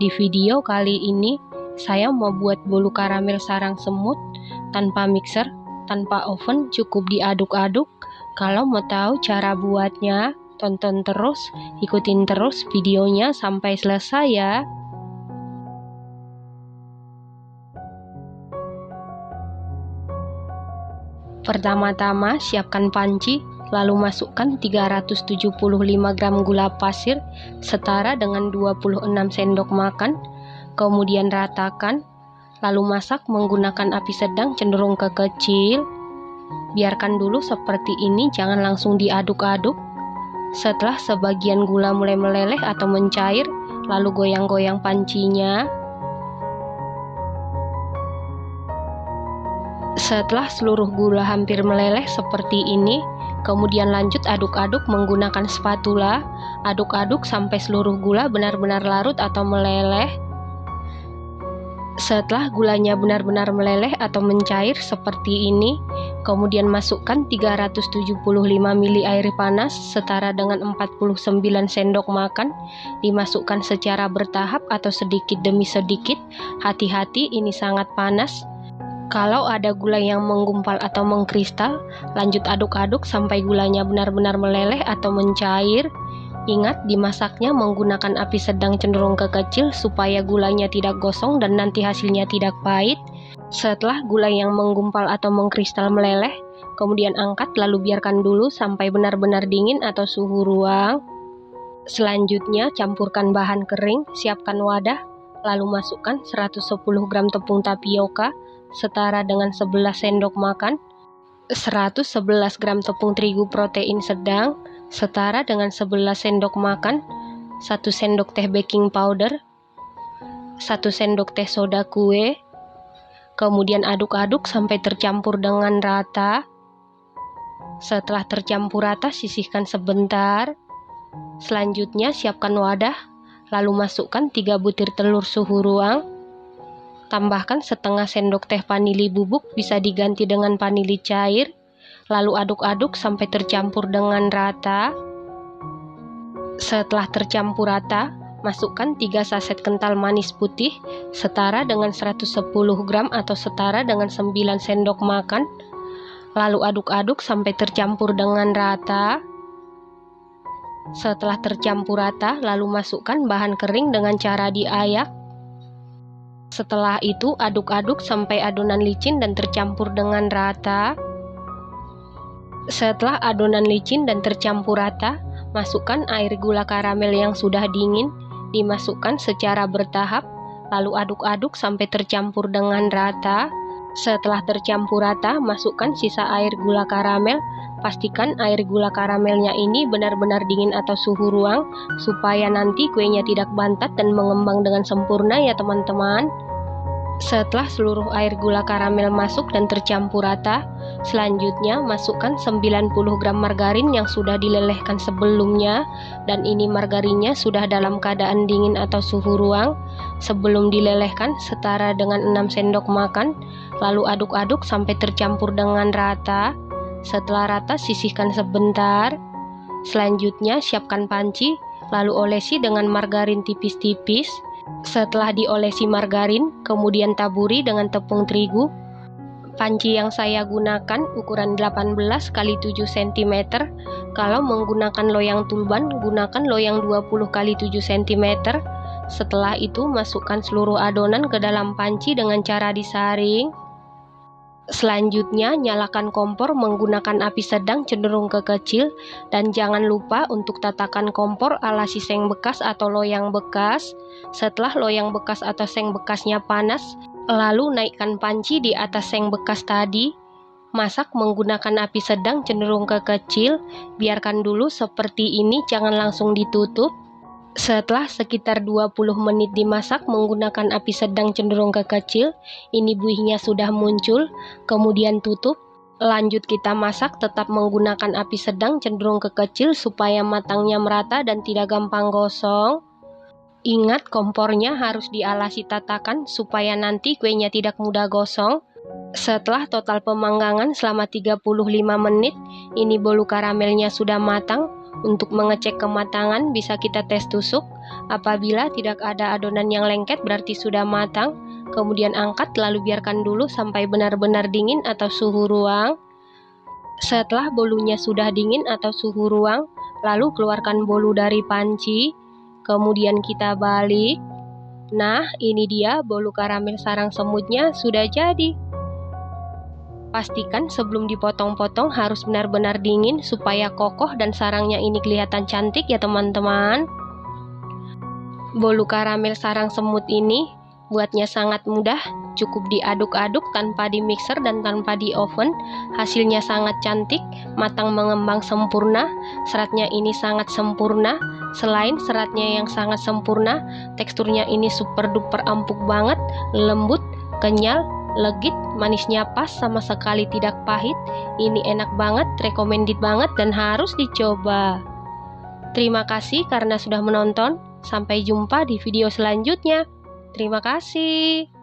Di video kali ini, saya mau buat bolu karamel sarang semut tanpa mixer, tanpa oven, cukup diaduk-aduk. Kalau mau tahu cara buatnya, tonton terus, ikutin terus videonya sampai selesai ya. Pertama-tama siapkan panci, lalu masukkan 375 gram gula pasir setara dengan 26 sendok makan, kemudian ratakan, lalu masak menggunakan api sedang cenderung ke kecil. Biarkan dulu seperti ini, jangan langsung diaduk-aduk. Setelah sebagian gula mulai meleleh atau mencair, lalu goyang-goyang pancinya. Setelah seluruh gula hampir meleleh seperti ini, kemudian lanjut aduk-aduk menggunakan spatula. Aduk-aduk sampai seluruh gula benar-benar larut atau meleleh. Setelah gulanya benar-benar meleleh atau mencair seperti ini, kemudian masukkan 375 ml air panas setara dengan 49 sendok makan. Dimasukkan secara bertahap atau sedikit demi sedikit. Hati-hati, ini sangat panas. Kalau ada gula yang menggumpal atau mengkristal, lanjut aduk-aduk sampai gulanya benar-benar meleleh atau mencair. Ingat, dimasaknya menggunakan api sedang cenderung ke kecil supaya gulanya tidak gosong dan nanti hasilnya tidak pahit. Setelah gula yang menggumpal atau mengkristal meleleh, kemudian angkat lalu biarkan dulu sampai benar-benar dingin atau suhu ruang. Selanjutnya campurkan bahan kering, siapkan wadah, lalu masukkan 110 gram tepung tapioka setara dengan 11 sendok makan, 111 gram tepung terigu protein sedang setara dengan 11 sendok makan, 1 sendok teh baking powder, 1 sendok teh soda kue. Kemudian aduk-aduk sampai tercampur dengan rata. Setelah tercampur rata, sisihkan sebentar. Selanjutnya siapkan wadah, lalu masukkan 3 butir telur suhu ruang. Tambahkan setengah sendok teh vanili bubuk, bisa diganti dengan vanili cair. Lalu aduk-aduk sampai tercampur dengan rata. Setelah tercampur rata, masukkan 3 saset kental manis putih setara dengan 110 gram atau setara dengan 9 sendok makan. Lalu aduk-aduk sampai tercampur dengan rata. Setelah tercampur rata, lalu masukkan bahan kering dengan cara diayak. Setelah itu aduk-aduk sampai adonan licin dan tercampur dengan rata. Setelah adonan licin dan tercampur rata, masukkan air gula karamel yang sudah dingin, dimasukkan secara bertahap, lalu aduk-aduk sampai tercampur dengan rata. Setelah tercampur rata, masukkan sisa air gula karamel. Pastikan air gula karamelnya ini benar-benar dingin atau suhu ruang, supaya nanti kuenya tidak bantat dan mengembang dengan sempurna ya teman-teman. Setelah seluruh air gula karamel masuk dan tercampur rata, selanjutnya masukkan 90 gram margarin yang sudah dilelehkan sebelumnya, dan ini margarinnya sudah dalam keadaan dingin atau suhu ruang. Sebelum dilelehkan setara dengan 6 sendok makan, lalu aduk-aduk sampai tercampur dengan rata. Setelah rata, sisihkan sebentar. Selanjutnya siapkan panci, lalu olesi dengan margarin tipis-tipis. Setelah diolesi margarin, kemudian taburi dengan tepung terigu. Panci yang saya gunakan ukuran 18 x 7 cm. Kalau menggunakan loyang tulban, gunakan loyang 20 x 7 cm. Setelah itu masukkan seluruh adonan ke dalam panci dengan cara disaring. Selanjutnya nyalakan kompor menggunakan api sedang cenderung ke kecil, dan jangan lupa untuk tatakan kompor ala si seng bekas atau loyang bekas. Setelah loyang bekas atau seng bekasnya panas, lalu naikkan panci di atas seng bekas tadi. Masak menggunakan api sedang cenderung ke kecil, biarkan dulu seperti ini, jangan langsung ditutup. Setelah sekitar 20 menit dimasak menggunakan api sedang cenderung ke kecil, ini buihnya sudah muncul, kemudian tutup. Lanjut kita masak tetap menggunakan api sedang cenderung ke kecil supaya matangnya merata dan tidak gampang gosong. Ingat, kompornya harus dialasi tatakan supaya nanti kuenya tidak mudah gosong. Setelah total pemanggangan selama 35 menit, ini bolu karamelnya sudah matang. Untuk mengecek kematangan bisa kita tes tusuk. Apabila tidak ada adonan yang lengket berarti sudah matang. Kemudian angkat lalu biarkan dulu sampai benar-benar dingin atau suhu ruang. Setelah bolunya sudah dingin atau suhu ruang, lalu keluarkan bolu dari panci. Kemudian kita balik. Nah, ini dia bolu karamel sarang semutnya sudah jadi. Pastikan sebelum dipotong-potong harus benar-benar dingin supaya kokoh dan sarangnya ini kelihatan cantik ya teman-teman. Bolu karamel sarang semut ini buatnya sangat mudah, cukup diaduk-aduk tanpa di mixer dan tanpa di oven. Hasilnya sangat cantik, matang mengembang sempurna, seratnya ini sangat sempurna. Selain seratnya yang sangat sempurna, teksturnya ini super duper empuk banget, lembut, kenyal, legit, manisnya pas, sama sekali tidak pahit. Ini enak banget, recommended banget dan harus dicoba. Terima kasih karena sudah menonton. Sampai jumpa di video selanjutnya. Terima kasih.